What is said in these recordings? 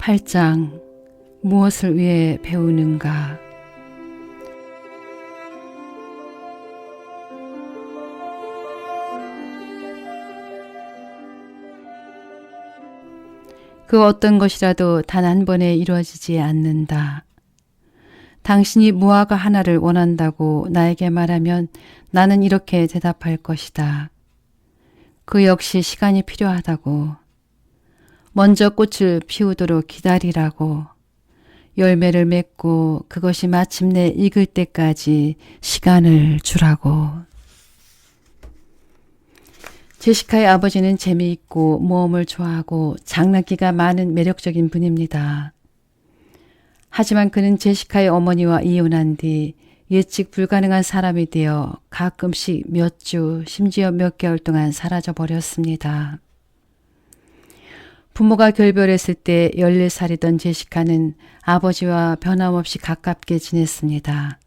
8장 무엇을 위해 배우는가? 그 어떤 것이라도 단 한 번에 이루어지지 않는다. 당신이 무화과 하나를 원한다고 나에게 말하면 나는 이렇게 대답할 것이다. 그 역시 시간이 필요하다고. 먼저 꽃을 피우도록 기다리라고. 열매를 맺고 그것이 마침내 익을 때까지 시간을 주라고. 제시카의 아버지는 재미있고 모험을 좋아하고 장난기가 많은 매력적인 분입니다. 하지만 그는 제시카의 어머니와 이혼한 뒤 예측 불가능한 사람이 되어 가끔씩 몇 주, 심지어 몇 개월 동안 사라져 버렸습니다. 부모가 결별했을 때 14살이던 제시카는 아버지와 변함없이 가깝게 지냈습니다.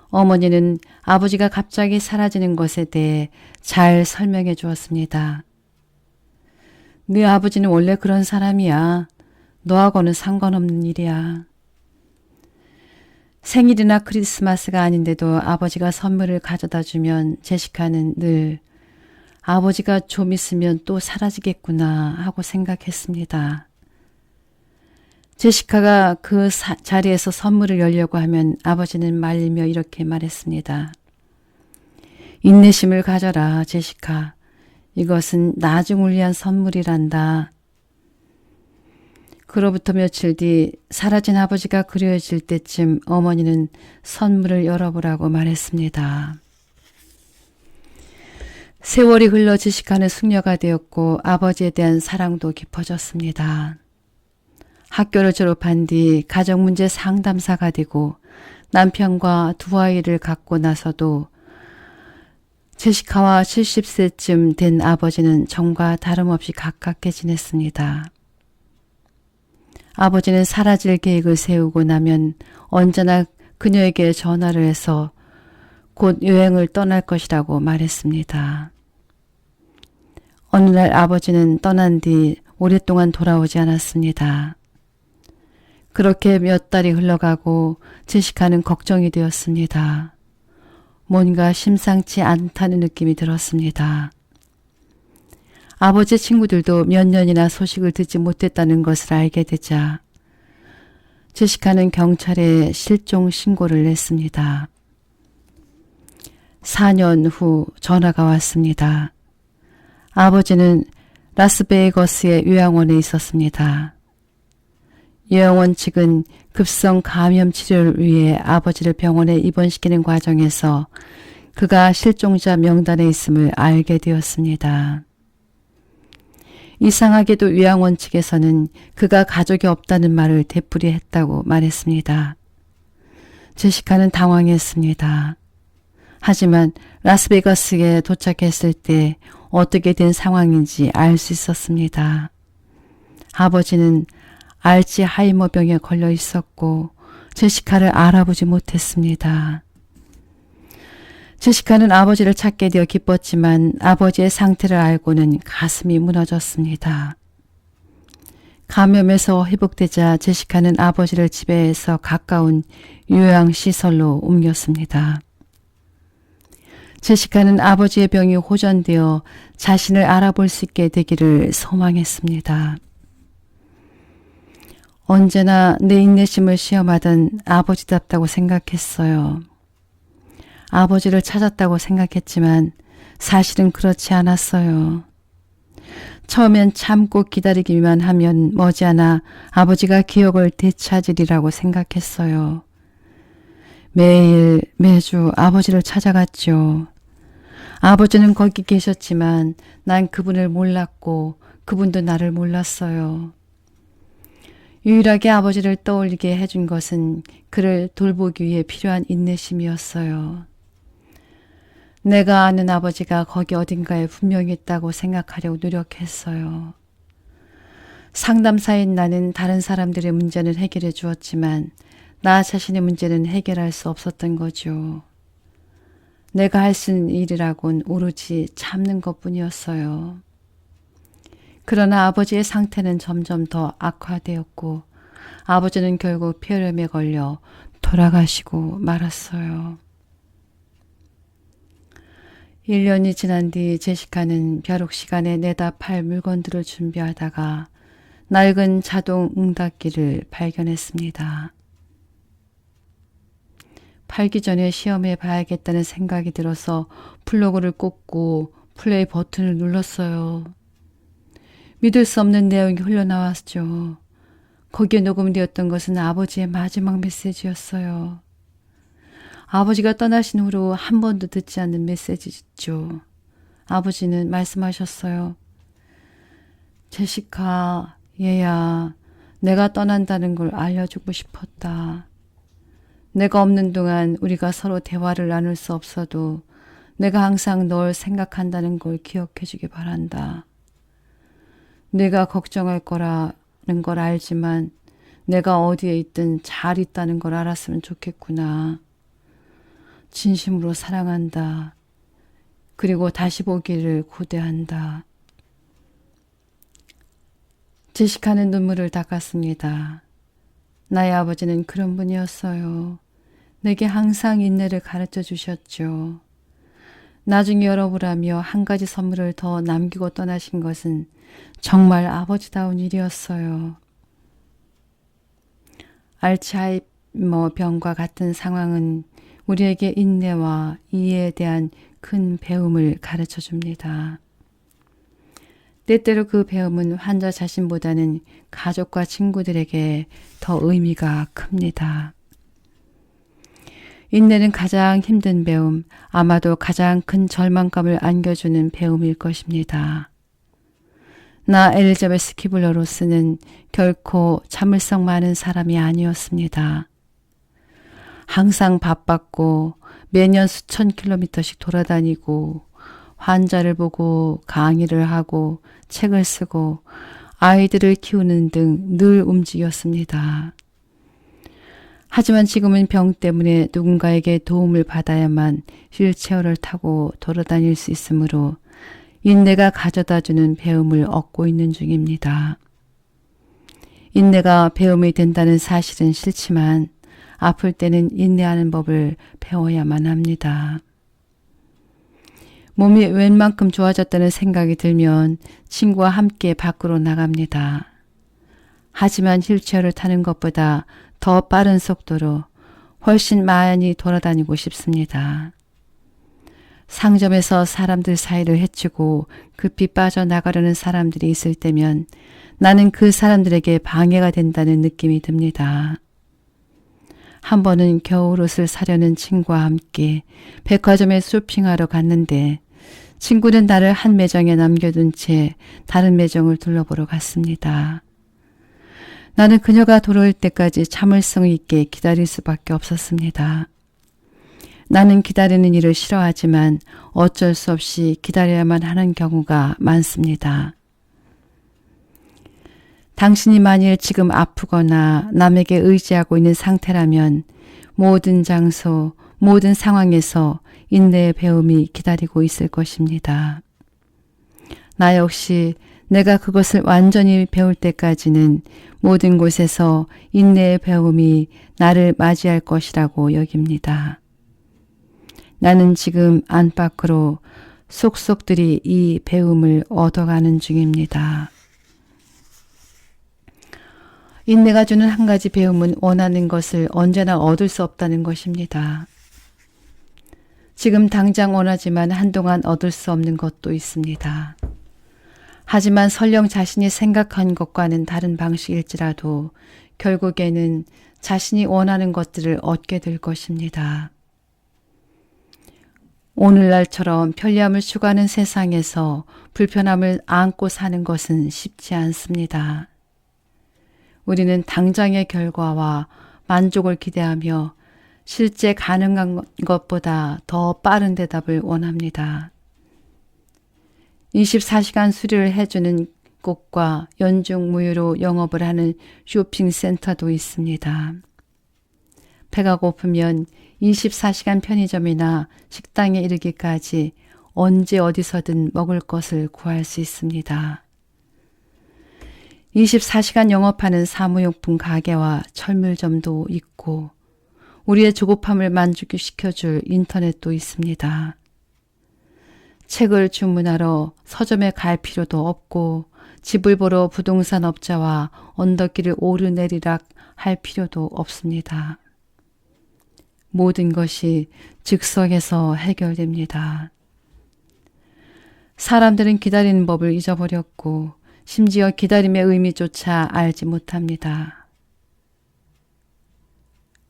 어머니는 아버지가 갑자기 사라지는 것에 대해 잘 설명해 주었습니다. 네 아버지는 원래 그런 사람이야. 너하고는 상관없는 일이야. 생일이나 크리스마스가 아닌데도 아버지가 선물을 가져다 주면 제시카는 늘 아버지가 좀 있으면 또 사라지겠구나 하고 생각했습니다. 제시카가 그 자리에서 선물을 열려고 하면 아버지는 말리며 이렇게 말했습니다. 인내심을 가져라, 제시카. 이것은 나중을 위한 선물이란다. 그로부터 며칠 뒤 사라진 아버지가 그려질 때쯤 어머니는 선물을 열어보라고 말했습니다. 세월이 흘러 제시카는 숙녀가 되었고 아버지에 대한 사랑도 깊어졌습니다. 학교를 졸업한 뒤 가정문제 상담사가 되고 남편과 두 아이를 갖고 나서도 제시카와 70세쯤 된 아버지는 전과 다름없이 가깝게 지냈습니다. 아버지는 사라질 계획을 세우고 나면 언제나 그녀에게 전화를 해서 곧 여행을 떠날 것이라고 말했습니다. 어느 날 아버지는 떠난 뒤 오랫동안 돌아오지 않았습니다. 그렇게 몇 달이 흘러가고 제시카는 걱정이 되었습니다. 뭔가 심상치 않다는 느낌이 들었습니다. 아버지 친구들도 몇 년이나 소식을 듣지 못했다는 것을 알게 되자 제시카는 경찰에 실종 신고를 냈습니다. 4년 후 전화가 왔습니다. 아버지는 라스베이거스의 요양원에 있었습니다. 요양원 측은 급성 감염 치료를 위해 아버지를 병원에 입원시키는 과정에서 그가 실종자 명단에 있음을 알게 되었습니다. 이상하게도 요양원 측에서는 그가 가족이 없다는 말을 되풀이했다고 말했습니다. 제시카는 당황했습니다. 하지만 라스베가스에 도착했을 때 어떻게 된 상황인지 알 수 있었습니다. 아버지는 알츠하이머병에 걸려 있었고 제시카를 알아보지 못했습니다. 제시카는 아버지를 찾게 되어 기뻤지만 아버지의 상태를 알고는 가슴이 무너졌습니다. 감염에서 회복되자 제시카는 아버지를 집에서 가까운 요양시설로 옮겼습니다. 제시카는 아버지의 병이 호전되어 자신을 알아볼 수 있게 되기를 소망했습니다. 언제나 내 인내심을 시험하던 아버지답다고 생각했어요. 아버지를 찾았다고 생각했지만 사실은 그렇지 않았어요. 처음엔 참고 기다리기만 하면 머지않아 아버지가 기억을 되찾으리라고 생각했어요. 매일 매주 아버지를 찾아갔죠. 아버지는 거기 계셨지만 난 그분을 몰랐고 그분도 나를 몰랐어요. 유일하게 아버지를 떠올리게 해준 것은 그를 돌보기 위해 필요한 인내심이었어요. 내가 아는 아버지가 거기 어딘가에 분명히 있다고 생각하려고 노력했어요. 상담사인 나는 다른 사람들의 문제는 해결해 주었지만 나 자신의 문제는 해결할 수 없었던 거죠. 내가 할 수 있는 일이라곤 오로지 참는 것뿐이었어요. 그러나 아버지의 상태는 점점 더 악화되었고 아버지는 결국 폐렴에 걸려 돌아가시고 말았어요. 1년이 지난 뒤 제시카는 벼룩 시간에 내다 팔 물건들을 준비하다가 낡은 자동 응답기를 발견했습니다. 팔기 전에 시험해 봐야겠다는 생각이 들어서 플러그를 꽂고 플레이 버튼을 눌렀어요. 믿을 수 없는 내용이 흘러나왔죠. 거기에 녹음되었던 것은 아버지의 마지막 메시지였어요. 아버지가 떠나신 후로 한 번도 듣지 않는 메시지죠. 아버지는 말씀하셨어요. 제시카, 얘야, 내가 떠난다는 걸 알려주고 싶었다. 내가 없는 동안 우리가 서로 대화를 나눌 수 없어도 내가 항상 널 생각한다는 걸 기억해 주기 바란다. 내가 걱정할 거라는 걸 알지만 내가 어디에 있든 잘 있다는 걸 알았으면 좋겠구나. 진심으로 사랑한다. 그리고 다시 보기를 고대한다. 제시카는 눈물을 닦았습니다. 나의 아버지는 그런 분이었어요. 내게 항상 인내를 가르쳐 주셨죠. 나중에 열어보라며 한 가지 선물을 더 남기고 떠나신 것은 정말 아버지다운 일이었어요. 알츠하이머 병과 같은 상황은 우리에게 인내와 이해에 대한 큰 배움을 가르쳐 줍니다. 때때로 그 배움은 환자 자신보다는 가족과 친구들에게 더 의미가 큽니다. 인내는 가장 힘든 배움, 아마도 가장 큰 절망감을 안겨주는 배움일 것입니다. 나 엘리자베스 키블러-로스는 결코 참을성 많은 사람이 아니었습니다. 항상 바빴고 매년 수천 킬로미터씩 돌아다니고 환자를 보고 강의를 하고 책을 쓰고 아이들을 키우는 등 늘 움직였습니다. 하지만 지금은 병 때문에 누군가에게 도움을 받아야만 휠체어를 타고 돌아다닐 수 있으므로 인내가 가져다주는 배움을 얻고 있는 중입니다. 인내가 배움이 된다는 사실은 싫지만 아플 때는 인내하는 법을 배워야만 합니다. 몸이 웬만큼 좋아졌다는 생각이 들면 친구와 함께 밖으로 나갑니다. 하지만 휠체어를 타는 것보다 더 빠른 속도로 훨씬 많이 돌아다니고 싶습니다. 상점에서 사람들 사이를 헤치고 급히 빠져나가려는 사람들이 있을 때면 나는 그 사람들에게 방해가 된다는 느낌이 듭니다. 한 번은 겨울옷을 사려는 친구와 함께 백화점에 쇼핑하러 갔는데 친구는 나를 한 매장에 남겨둔 채 다른 매장을 둘러보러 갔습니다. 나는 그녀가 돌아올 때까지 참을성 있게 기다릴 수밖에 없었습니다. 나는 기다리는 일을 싫어하지만 어쩔 수 없이 기다려야만 하는 경우가 많습니다. 당신이 만일 지금 아프거나 남에게 의지하고 있는 상태라면 모든 장소, 모든 상황에서 인내의 배움이 기다리고 있을 것입니다. 나 역시 내가 그것을 완전히 배울 때까지는 모든 곳에서 인내의 배움이 나를 맞이할 것이라고 여깁니다. 나는 지금 안팎으로 속속들이 이 배움을 얻어가는 중입니다. 인내가 주는 한 가지 배움은 원하는 것을 언제나 얻을 수 없다는 것입니다. 지금 당장 원하지만 한동안 얻을 수 없는 것도 있습니다. 하지만 설령 자신이 생각한 것과는 다른 방식일지라도 결국에는 자신이 원하는 것들을 얻게 될 것입니다. 오늘날처럼 편리함을 추구하는 세상에서 불편함을 안고 사는 것은 쉽지 않습니다. 우리는 당장의 결과와 만족을 기대하며 실제 가능한 것보다 더 빠른 대답을 원합니다. 24시간 수리를 해주는 곳과 연중 무휴로 영업을 하는 쇼핑센터도 있습니다. 배가 고프면 24시간 편의점이나 식당에 이르기까지 언제 어디서든 먹을 것을 구할 수 있습니다. 24시간 영업하는 사무용품 가게와 철물점도 있고 우리의 조급함을 만족시켜줄 인터넷도 있습니다. 책을 주문하러 서점에 갈 필요도 없고 집을 보러 부동산 업자와 언덕길을 오르내리락 할 필요도 없습니다. 모든 것이 즉석에서 해결됩니다. 사람들은 기다리는 법을 잊어버렸고 심지어 기다림의 의미조차 알지 못합니다.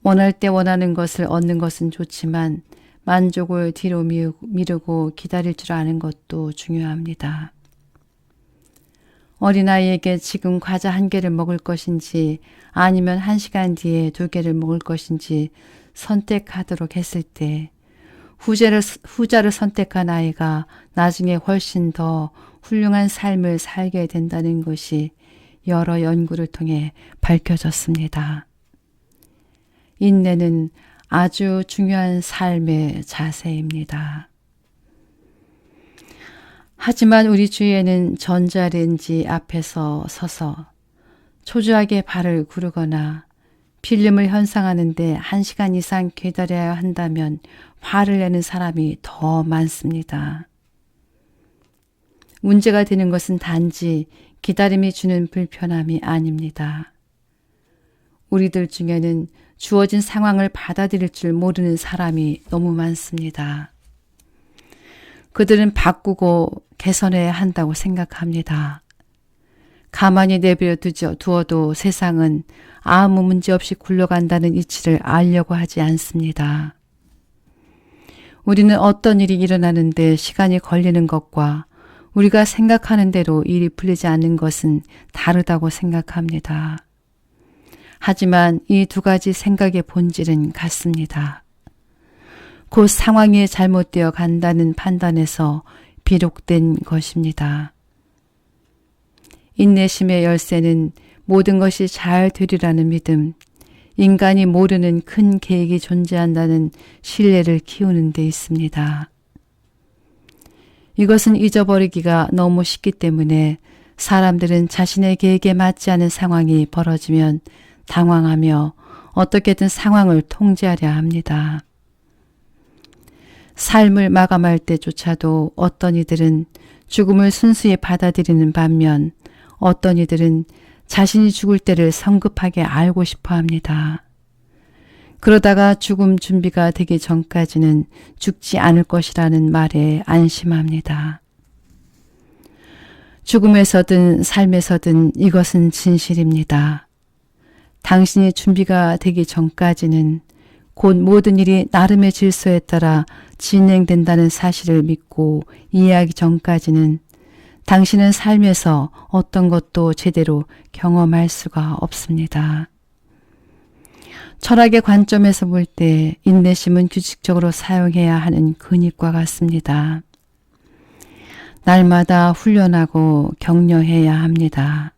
원할 때 원하는 것을 얻는 것은 좋지만 만족을 뒤로 미루고 기다릴 줄 아는 것도 중요합니다. 어린아이에게 지금 과자 1개를 먹을 것인지 아니면 1시간 뒤에 2개를 먹을 것인지 선택하도록 했을 때 후자를 선택한 아이가 나중에 훨씬 더 훌륭한 삶을 살게 된다는 것이 여러 연구를 통해 밝혀졌습니다. 인내는 아주 중요한 삶의 자세입니다. 하지만 우리 주위에는 전자레인지 앞에서 서서 초조하게 발을 구르거나 필름을 현상하는데 1시간 이상 기다려야 한다면 화를 내는 사람이 더 많습니다. 문제가 되는 것은 단지 기다림이 주는 불편함이 아닙니다. 우리들 중에는 주어진 상황을 받아들일 줄 모르는 사람이 너무 많습니다. 그들은 바꾸고 개선해야 한다고 생각합니다. 가만히 내버려 두어도 세상은 아무 문제 없이 굴러간다는 이치를 알려고 하지 않습니다. 우리는 어떤 일이 일어나는데 시간이 걸리는 것과 우리가 생각하는 대로 일이 풀리지 않는 것은 다르다고 생각합니다. 하지만 이 2가지 생각의 본질은 같습니다. 곧 상황이 잘못되어 간다는 판단에서 비롯된 것입니다. 인내심의 열쇠는 모든 것이 잘 되리라는 믿음, 인간이 모르는 큰 계획이 존재한다는 신뢰를 키우는 데 있습니다. 이것은 잊어버리기가 너무 쉽기 때문에 사람들은 자신의 계획에 맞지 않은 상황이 벌어지면 당황하며 어떻게든 상황을 통제하려 합니다. 삶을 마감할 때조차도 어떤 이들은 죽음을 순수히 받아들이는 반면 어떤 이들은 자신이 죽을 때를 성급하게 알고 싶어 합니다. 그러다가 죽음 준비가 되기 전까지는 죽지 않을 것이라는 말에 안심합니다. 죽음에서든 삶에서든 이것은 진실입니다. 당신이 준비가 되기 전까지는 곧 모든 일이 나름의 질서에 따라 진행된다는 사실을 믿고 이해하기 전까지는 당신은 삶에서 어떤 것도 제대로 경험할 수가 없습니다. 철학의 관점에서 볼 때 인내심은 규칙적으로 사용해야 하는 근육과 같습니다. 날마다 훈련하고 격려해야 합니다.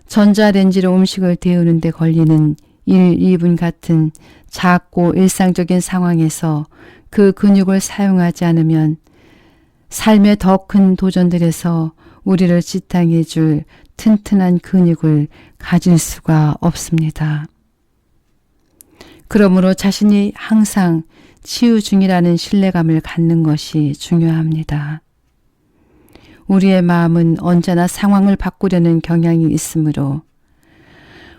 전자레인지로 음식을 데우는 데 걸리는 1, 2분 같은 작고 일상적인 상황에서 그 근육을 사용하지 않으면 삶의 더 큰 도전들에서 우리를 지탱해 줄 튼튼한 근육을 가질 수가 없습니다. 그러므로 자신이 항상 치유 중이라는 신뢰감을 갖는 것이 중요합니다. 우리의 마음은 언제나 상황을 바꾸려는 경향이 있으므로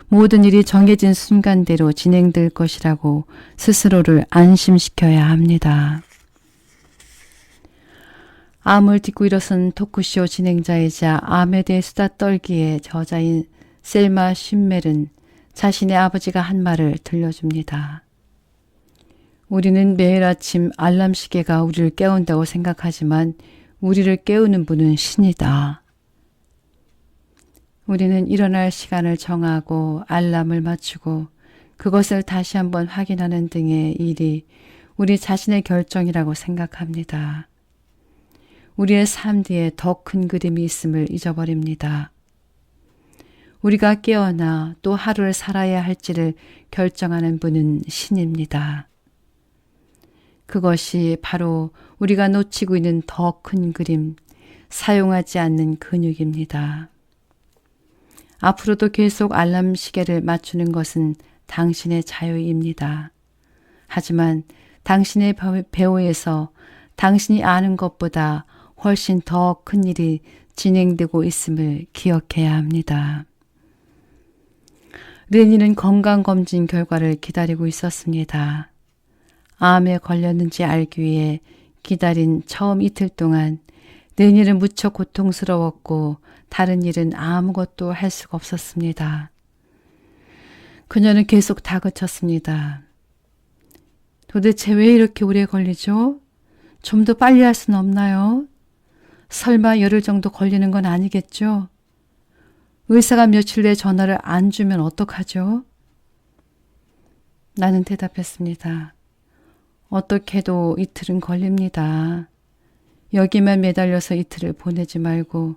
모든 일이 정해진 순간대로 진행될 것이라고 스스로를 안심시켜야 합니다. 암을 딛고 일어선 토크쇼 진행자이자 암에 대해 수다 떨기의 저자인 셀마 쉰멜은 자신의 아버지가 한 말을 들려줍니다. 우리는 매일 아침 알람 시계가 우리를 깨운다고 생각하지만 우리를 깨우는 분은 신이다. 우리는 일어날 시간을 정하고 알람을 맞추고 그것을 다시 한번 확인하는 등의 일이 우리 자신의 결정이라고 생각합니다. 우리의 삶 뒤에 더 큰 그림이 있음을 잊어버립니다. 우리가 깨어나 또 하루를 살아야 할지를 결정하는 분은 신입니다. 그것이 바로 우리가 놓치고 있는 더 큰 그림, 사용하지 않는 근육입니다. 앞으로도 계속 알람 시계를 맞추는 것은 당신의 자유입니다. 하지만 당신의 배후에서 당신이 아는 것보다 훨씬 더 큰 일이 진행되고 있음을 기억해야 합니다. 르니는 건강검진 결과를 기다리고 있었습니다. 암에 걸렸는지 알기 위해 기다린 처음 이틀 동안 르니는 무척 고통스러웠고 다른 일은 아무것도 할 수가 없었습니다. 그녀는 계속 다그쳤습니다. 도대체 왜 이렇게 오래 걸리죠? 좀 더 빨리 할 수는 없나요? 설마 열흘 정도 걸리는 건 아니겠죠? 의사가 며칠 내에 전화를 안 주면 어떡하죠? 나는 대답했습니다. 어떻게도 이틀은 걸립니다. 여기만 매달려서 이틀을 보내지 말고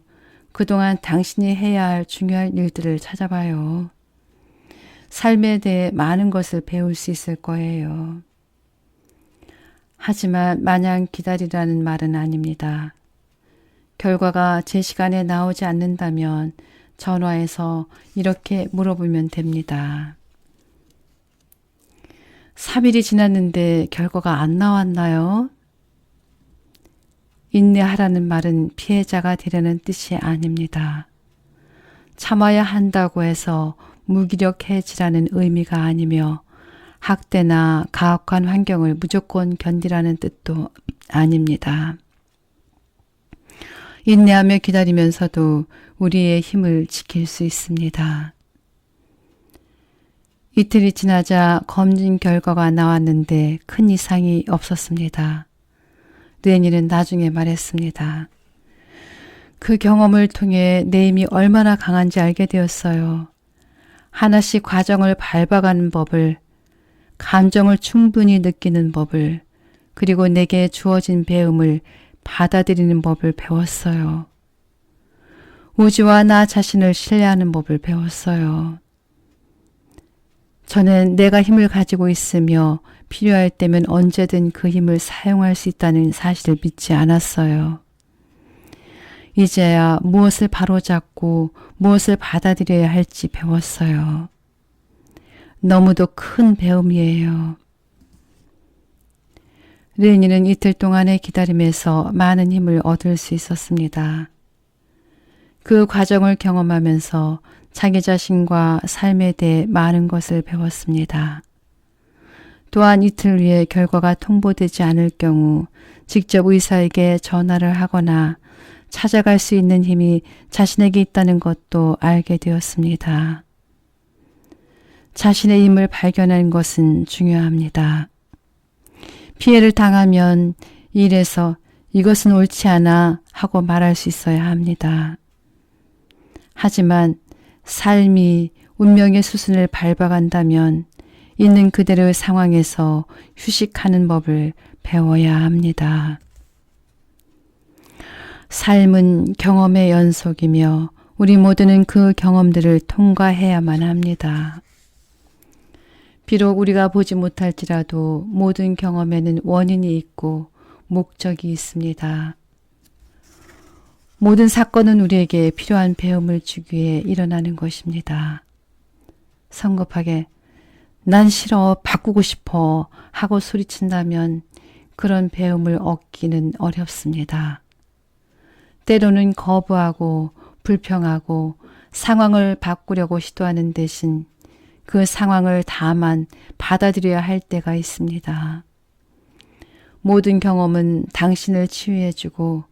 그동안 당신이 해야 할 중요한 일들을 찾아봐요. 삶에 대해 많은 것을 배울 수 있을 거예요. 하지만 마냥 기다리라는 말은 아닙니다. 결과가 제 시간에 나오지 않는다면 전화해서 이렇게 물어보면 됩니다. 3일이 지났는데 결과가 안 나왔나요? 인내하라는 말은 피해자가 되려는 뜻이 아닙니다. 참아야 한다고 해서 무기력해지라는 의미가 아니며 학대나 가혹한 환경을 무조건 견디라는 뜻도 아닙니다. 인내하며 기다리면서도 우리의 힘을 지킬 수 있습니다. 이틀이 지나자 검진 결과가 나왔는데 큰 이상이 없었습니다. 르니는 나중에 말했습니다. 그 경험을 통해 내 힘이 얼마나 강한지 알게 되었어요. 하나씩 과정을 밟아가는 법을, 감정을 충분히 느끼는 법을, 그리고 내게 주어진 배움을 받아들이는 법을 배웠어요. 우주와 나 자신을 신뢰하는 법을 배웠어요. 저는 내가 힘을 가지고 있으며 필요할 때면 언제든 그 힘을 사용할 수 있다는 사실을 믿지 않았어요. 이제야 무엇을 바로잡고 무엇을 받아들여야 할지 배웠어요. 너무도 큰 배움이에요. 르니는 이틀 동안의 기다림에서 많은 힘을 얻을 수 있었습니다. 그 과정을 경험하면서 자기 자신과 삶에 대해 많은 것을 배웠습니다. 또한 이틀 후에 결과가 통보되지 않을 경우 직접 의사에게 전화를 하거나 찾아갈 수 있는 힘이 자신에게 있다는 것도 알게 되었습니다. 자신의 힘을 발견하는 것은 중요합니다. 피해를 당하면 일에서 이것은 옳지 않아 하고 말할 수 있어야 합니다. 하지만 삶이 운명의 수순을 밟아간다면 있는 그대로의 상황에서 휴식하는 법을 배워야 합니다. 삶은 경험의 연속이며 우리 모두는 그 경험들을 통과해야만 합니다. 비록 우리가 보지 못할지라도 모든 경험에는 원인이 있고 목적이 있습니다. 모든 사건은 우리에게 필요한 배움을 주기 위해 일어나는 것입니다. 성급하게 난 싫어, 바꾸고 싶어 하고 소리친다면 그런 배움을 얻기는 어렵습니다. 때로는 거부하고 불평하고 상황을 바꾸려고 시도하는 대신 그 상황을 다만 받아들여야 할 때가 있습니다. 모든 경험은 당신을 치유해주고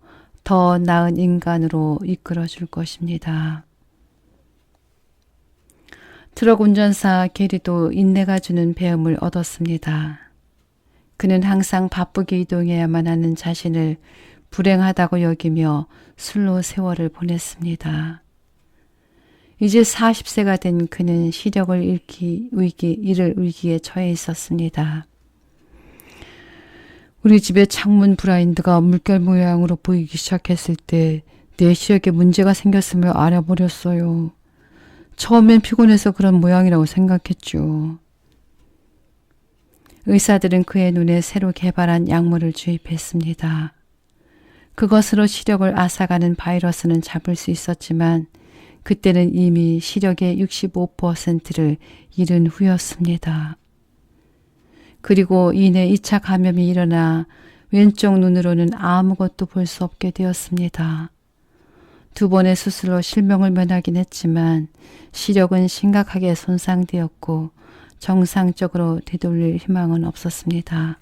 더 나은 인간으로 이끌어줄 것입니다. 트럭 운전사 게리도 인내가 주는 배움을 얻었습니다. 그는 항상 바쁘게 이동해야만 하는 자신을 불행하다고 여기며 술로 세월을 보냈습니다. 이제 40세가 된 그는 시력을 잃을 위기에 처해 있었습니다. 우리 집의 창문 블라인드가 물결 모양으로 보이기 시작했을 때 내 시력에 문제가 생겼음을 알아버렸어요. 처음엔 피곤해서 그런 모양이라고 생각했죠. 의사들은 그의 눈에 새로 개발한 약물을 주입했습니다. 그것으로 시력을 앗아가는 바이러스는 잡을 수 있었지만 그때는 이미 시력의 65%를 잃은 후였습니다. 그리고 이내 2차 감염이 일어나 왼쪽 눈으로는 아무것도 볼 수 없게 되었습니다. 2번의 수술로 실명을 면하긴 했지만 시력은 심각하게 손상되었고 정상적으로 되돌릴 희망은 없었습니다.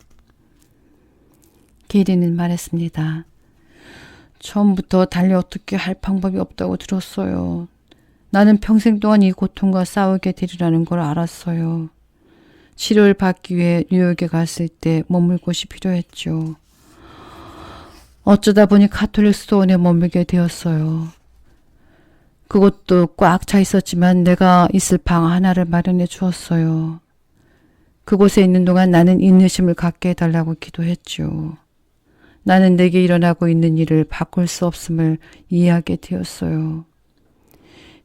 게리는 말했습니다. 처음부터 달리 어떻게 할 방법이 없다고 들었어요. 나는 평생 동안 이 고통과 싸우게 되리라는 걸 알았어요. 치료를 받기 위해 뉴욕에 갔을 때 머물 곳이 필요했죠. 어쩌다 보니 가톨릭 수도원에 머물게 되었어요. 그곳도 꽉 차 있었지만 내가 있을 방 하나를 마련해 주었어요. 그곳에 있는 동안 나는 인내심을 갖게 해달라고 기도했죠. 나는 내게 일어나고 있는 일을 바꿀 수 없음을 이해하게 되었어요.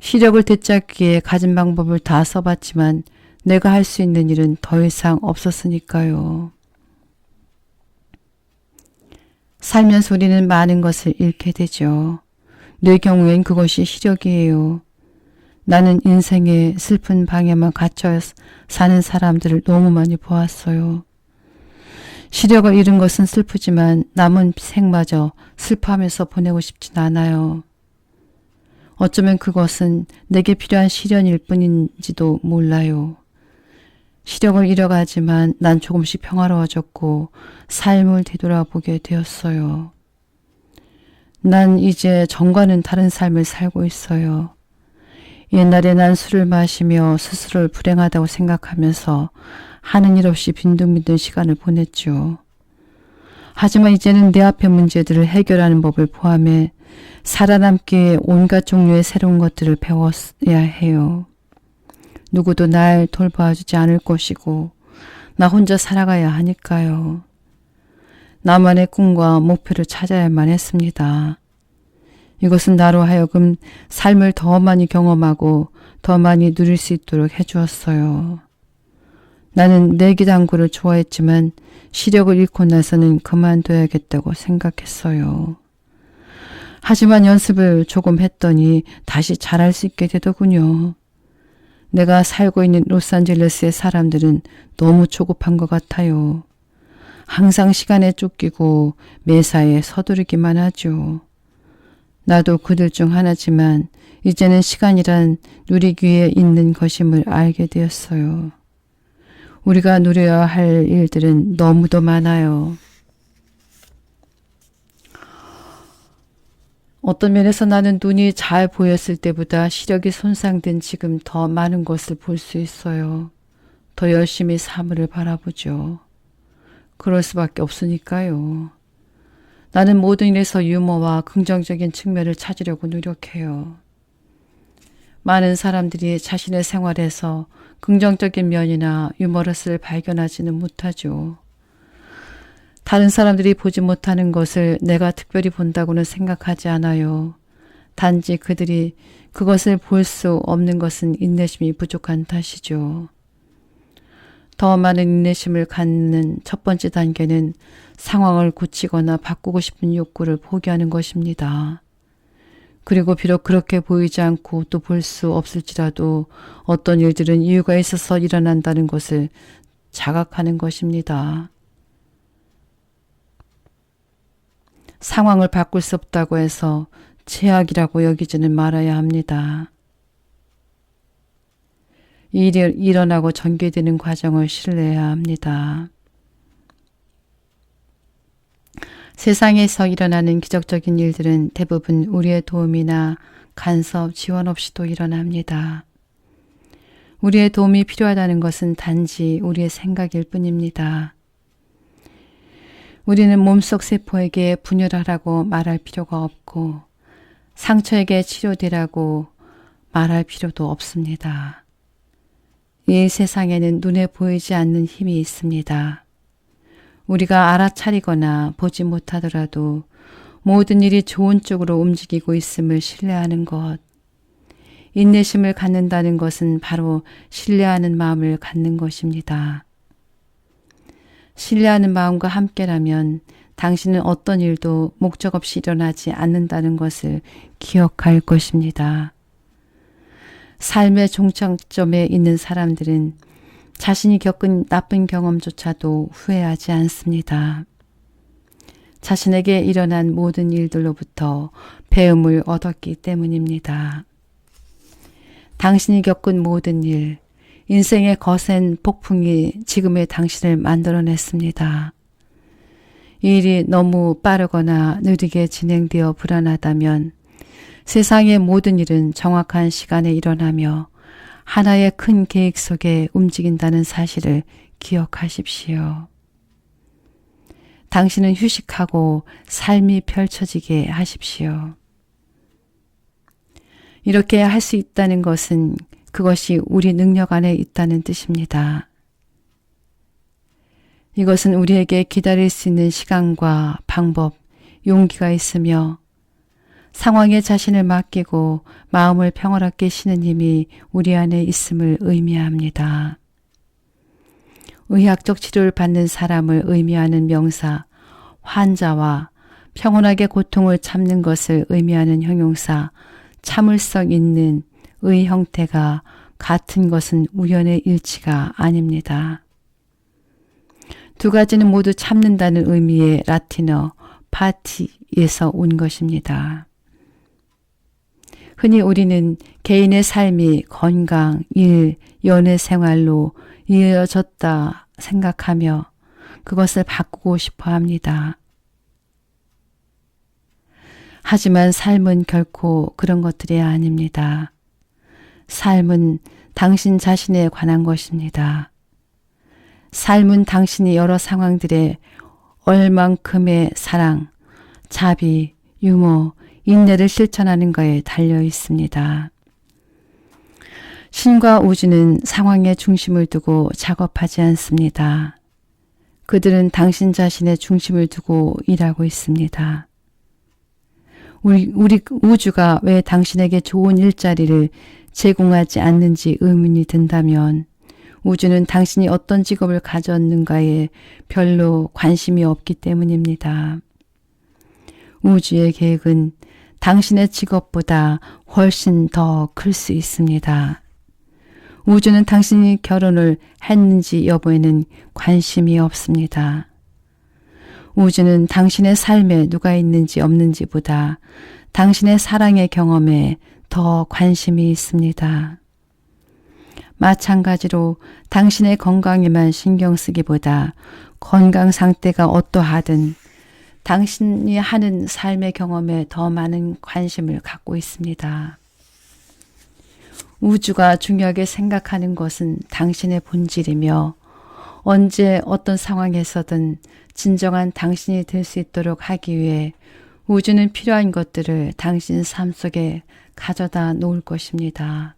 시력을 되찾기에 가진 방법을 다 써봤지만 내가 할 수 있는 일은 더 이상 없었으니까요. 살면서 우리는 많은 것을 잃게 되죠. 내 경우엔 그것이 시력이에요. 나는 인생의 슬픈 방에만 갇혀 사는 사람들을 너무 많이 보았어요. 시력을 잃은 것은 슬프지만 남은 생마저 슬퍼하면서 보내고 싶진 않아요. 어쩌면 그것은 내게 필요한 시련일 뿐인지도 몰라요. 시력을 잃어가지만 난 조금씩 평화로워졌고 삶을 되돌아보게 되었어요. 난 이제 전과는 다른 삶을 살고 있어요. 옛날에 난 술을 마시며 스스로를 불행하다고 생각하면서 하는 일 없이 빈둥빈둥 시간을 보냈죠. 하지만 이제는 내 앞의 문제들을 해결하는 법을 포함해 살아남기에 온갖 종류의 새로운 것들을 배웠어야 해요. 누구도 날 돌봐주지 않을 것이고 나 혼자 살아가야 하니까요. 나만의 꿈과 목표를 찾아야만 했습니다. 이것은 나로 하여금 삶을 더 많이 경험하고 더 많이 누릴 수 있도록 해주었어요. 나는 내기당구를 좋아했지만 시력을 잃고 나서는 그만둬야겠다고 생각했어요. 하지만 연습을 조금 했더니 다시 잘할 수 있게 되더군요. 내가 살고 있는 로스앤젤레스의 사람들은 너무 조급한 것 같아요. 항상 시간에 쫓기고 매사에 서두르기만 하죠. 나도 그들 중 하나지만 이제는 시간이란 누리기 위해 있는 것임을 알게 되었어요. 우리가 누려야 할 일들은 너무도 많아요. 어떤 면에서 나는 눈이 잘 보였을 때보다 시력이 손상된 지금 더 많은 것을 볼 수 있어요. 더 열심히 사물을 바라보죠. 그럴 수밖에 없으니까요. 나는 모든 일에서 유머와 긍정적인 측면을 찾으려고 노력해요. 많은 사람들이 자신의 생활에서 긍정적인 면이나 유머러스를 발견하지는 못하죠. 다른 사람들이 보지 못하는 것을 내가 특별히 본다고는 생각하지 않아요. 단지 그들이 그것을 볼 수 없는 것은 인내심이 부족한 탓이죠. 더 많은 인내심을 갖는 첫 번째 단계는 상황을 고치거나 바꾸고 싶은 욕구를 포기하는 것입니다. 그리고 비록 그렇게 보이지 않고 또 볼 수 없을지라도 어떤 일들은 이유가 있어서 일어난다는 것을 자각하는 것입니다. 상황을 바꿀 수 없다고 해서 최악이라고 여기지는 말아야 합니다. 일이 일어나고 전개되는 과정을 신뢰해야 합니다. 세상에서 일어나는 기적적인 일들은 대부분 우리의 도움이나 간섭, 지원 없이도 일어납니다. 우리의 도움이 필요하다는 것은 단지 우리의 생각일 뿐입니다. 우리는 몸속 세포에게 분열하라고 말할 필요가 없고 상처에게 치료되라고 말할 필요도 없습니다. 이 세상에는 눈에 보이지 않는 힘이 있습니다. 우리가 알아차리거나 보지 못하더라도 모든 일이 좋은 쪽으로 움직이고 있음을 신뢰하는 것. 인내심을 갖는다는 것은 바로 신뢰하는 마음을 갖는 것입니다. 신뢰하는 마음과 함께라면 당신은 어떤 일도 목적 없이 일어나지 않는다는 것을 기억할 것입니다. 삶의 종착점에 있는 사람들은 자신이 겪은 나쁜 경험조차도 후회하지 않습니다. 자신에게 일어난 모든 일들로부터 배움을 얻었기 때문입니다. 당신이 겪은 모든 일, 인생의 거센 폭풍이 지금의 당신을 만들어냈습니다. 이 일이 너무 빠르거나 느리게 진행되어 불안하다면 세상의 모든 일은 정확한 시간에 일어나며 하나의 큰 계획 속에 움직인다는 사실을 기억하십시오. 당신은 휴식하고 삶이 펼쳐지게 하십시오. 이렇게 할 수 있다는 것은 그것이 우리 능력 안에 있다는 뜻입니다. 이것은 우리에게 기다릴 수 있는 시간과 방법, 용기가 있으며 상황에 자신을 맡기고 마음을 평화롭게 쉬는 힘이 우리 안에 있음을 의미합니다. 의학적 치료를 받는 사람을 의미하는 명사, 환자와 평온하게 고통을 참는 것을 의미하는 형용사, 참을성 있는 의 형태가 같은 것은 우연의 일치가 아닙니다. 두 가지는 모두 참는다는 의미의 라틴어 파티에서 온 것입니다. 흔히 우리는 개인의 삶이 건강, 일, 연애 생활로 이어졌다 생각하며 그것을 바꾸고 싶어 합니다. 하지만 삶은 결코 그런 것들이 아닙니다. 삶은 당신 자신에 관한 것입니다. 삶은 당신이 여러 상황들에 얼만큼의 사랑, 자비, 유머, 인내를 실천하는가에 달려 있습니다. 신과 우주는 상황에 중심을 두고 작업하지 않습니다. 그들은 당신 자신의 중심을 두고 일하고 있습니다. 우리 우주가 왜 당신에게 좋은 일자리를 제공하지 않는지 의문이 든다면 우주는 당신이 어떤 직업을 가졌는가에 별로 관심이 없기 때문입니다. 우주의 계획은 당신의 직업보다 훨씬 더 클 수 있습니다. 우주는 당신이 결혼을 했는지 여부에는 관심이 없습니다. 우주는 당신의 삶에 누가 있는지 없는지보다 당신의 사랑의 경험에 더 관심이 있습니다. 마찬가지로 당신의 건강에만 신경 쓰기보다 건강 상태가 어떠하든 당신이 하는 삶의 경험에 더 많은 관심을 갖고 있습니다. 우주가 중요하게 생각하는 것은 당신의 본질이며 언제 어떤 상황에서든 진정한 당신이 될 수 있도록 하기 위해 우주는 필요한 것들을 당신 삶 속에 가져다 놓을 것입니다.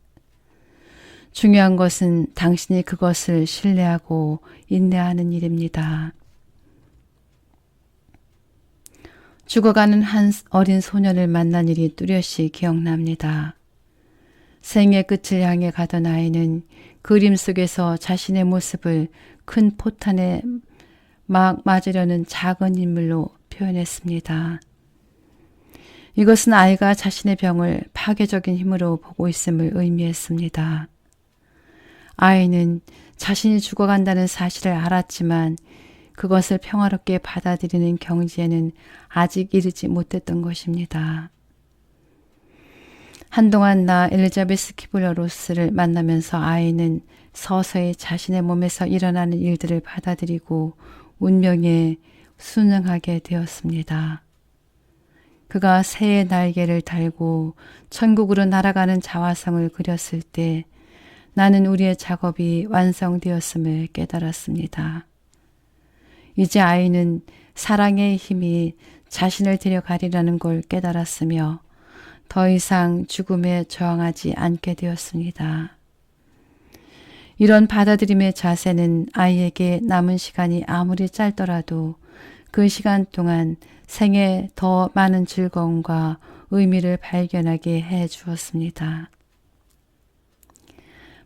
중요한 것은 당신이 그것을 신뢰하고 인내하는 일입니다. 죽어가는 한 어린 소년을 만난 일이 뚜렷이 기억납니다. 생의 끝을 향해 가던 아이는 그림 속에서 자신의 모습을 큰 포탄에 막 맞으려는 작은 인물로 표현했습니다. 이것은 아이가 자신의 병을 파괴적인 힘으로 보고 있음을 의미했습니다. 아이는 자신이 죽어간다는 사실을 알았지만 그것을 평화롭게 받아들이는 경지에는 아직 이르지 못했던 것입니다. 한동안 나 엘리자베스 키블러 로스를 만나면서 아이는 서서히 자신의 몸에서 일어나는 일들을 받아들이고 운명에 순응하게 되었습니다. 그가 새의 날개를 달고 천국으로 날아가는 자화성을 그렸을 때 나는 우리의 작업이 완성되었음을 깨달았습니다. 이제 아이는 사랑의 힘이 자신을 데려가리라는 걸 깨달았으며 더 이상 죽음에 저항하지 않게 되었습니다. 이런 받아들임의 자세는 아이에게 남은 시간이 아무리 짧더라도 그 시간 동안 생에 더 많은 즐거움과 의미를 발견하게 해 주었습니다.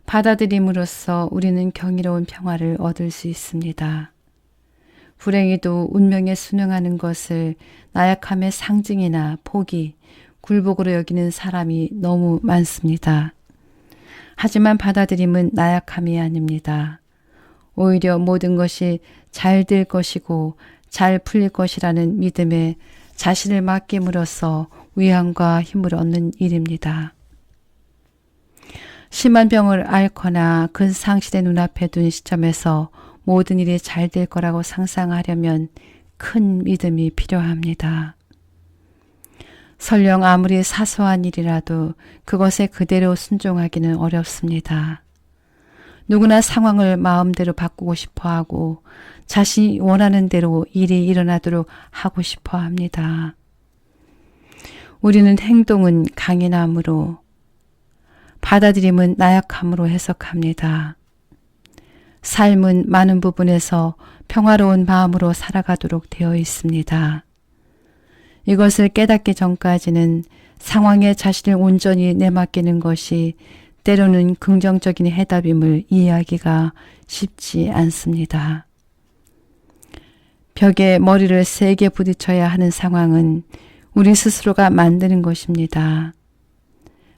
받아들임으로써 우리는 경이로운 평화를 얻을 수 있습니다. 불행히도 운명에 순응하는 것을 나약함의 상징이나 포기, 굴복으로 여기는 사람이 너무 많습니다. 하지만 받아들임은 나약함이 아닙니다. 오히려 모든 것이 잘 될 것이고 잘 풀릴 것이라는 믿음에 자신을 맡김으로써 위안과 힘을 얻는 일입니다. 심한 병을 앓거나 큰 상실의 눈앞에 둔 시점에서 모든 일이 잘 될 거라고 상상하려면 큰 믿음이 필요합니다. 설령 아무리 사소한 일이라도 그것에 그대로 순종하기는 어렵습니다. 누구나 상황을 마음대로 바꾸고 싶어 하고 자신이 원하는 대로 일이 일어나도록 하고 싶어 합니다. 우리는 행동은 강인함으로, 받아들임은 나약함으로 해석합니다. 삶은 많은 부분에서 평화로운 마음으로 살아가도록 되어 있습니다. 이것을 깨닫기 전까지는 상황에 자신을 온전히 내맡기는 것이 때로는 긍정적인 해답임을 이해하기가 쉽지 않습니다. 벽에 머리를 세게 부딪혀야 하는 상황은 우리 스스로가 만드는 것입니다.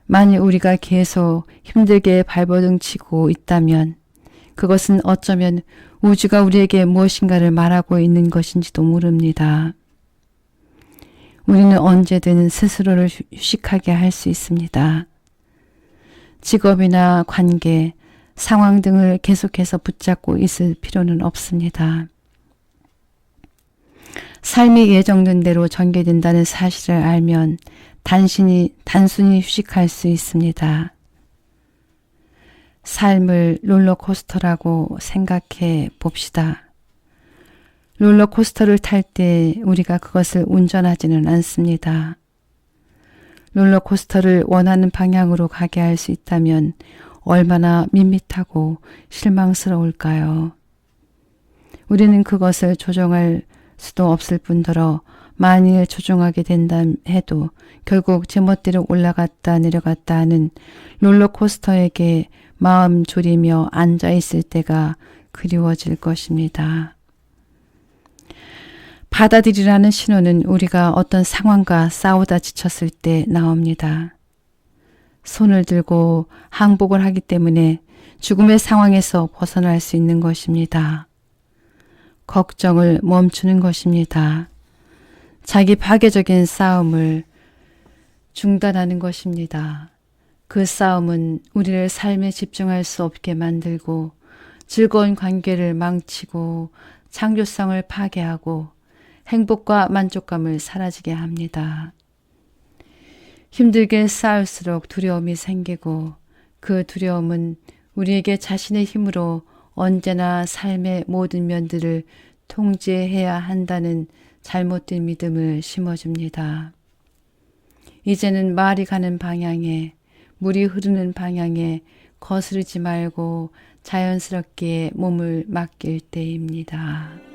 만일 우리가 계속 힘들게 발버둥치고 있다면 그것은 어쩌면 우주가 우리에게 무엇인가를 말하고 있는 것인지도 모릅니다. 우리는 언제든 스스로를 휴식하게 할 수 있습니다. 직업이나 관계, 상황 등을 계속해서 붙잡고 있을 필요는 없습니다. 삶이 예정된 대로 전개된다는 사실을 알면 단순히 휴식할 수 있습니다. 삶을 롤러코스터라고 생각해 봅시다. 롤러코스터를 탈 때 우리가 그것을 운전하지는 않습니다. 롤러코스터를 원하는 방향으로 가게 할 수 있다면 얼마나 밋밋하고 실망스러울까요? 우리는 그것을 조종할 수도 없을 뿐더러 만일 조종하게 된다 해도 결국 제멋대로 올라갔다 내려갔다 하는 롤러코스터에게 마음 졸이며 앉아있을 때가 그리워질 것입니다. 받아들이라는 신호는 우리가 어떤 상황과 싸우다 지쳤을 때 나옵니다. 손을 들고 항복을 하기 때문에 죽음의 상황에서 벗어날 수 있는 것입니다. 걱정을 멈추는 것입니다. 자기 파괴적인 싸움을 중단하는 것입니다. 그 싸움은 우리를 삶에 집중할 수 없게 만들고 즐거운 관계를 망치고 창조성을 파괴하고 행복과 만족감을 사라지게 합니다. 힘들게 싸울수록 두려움이 생기고 그 두려움은 우리에게 자신의 힘으로 언제나 삶의 모든 면들을 통제해야 한다는 잘못된 믿음을 심어줍니다. 이제는 말이 가는 방향에, 물이 흐르는 방향에 거스르지 말고 자연스럽게 몸을 맡길 때입니다.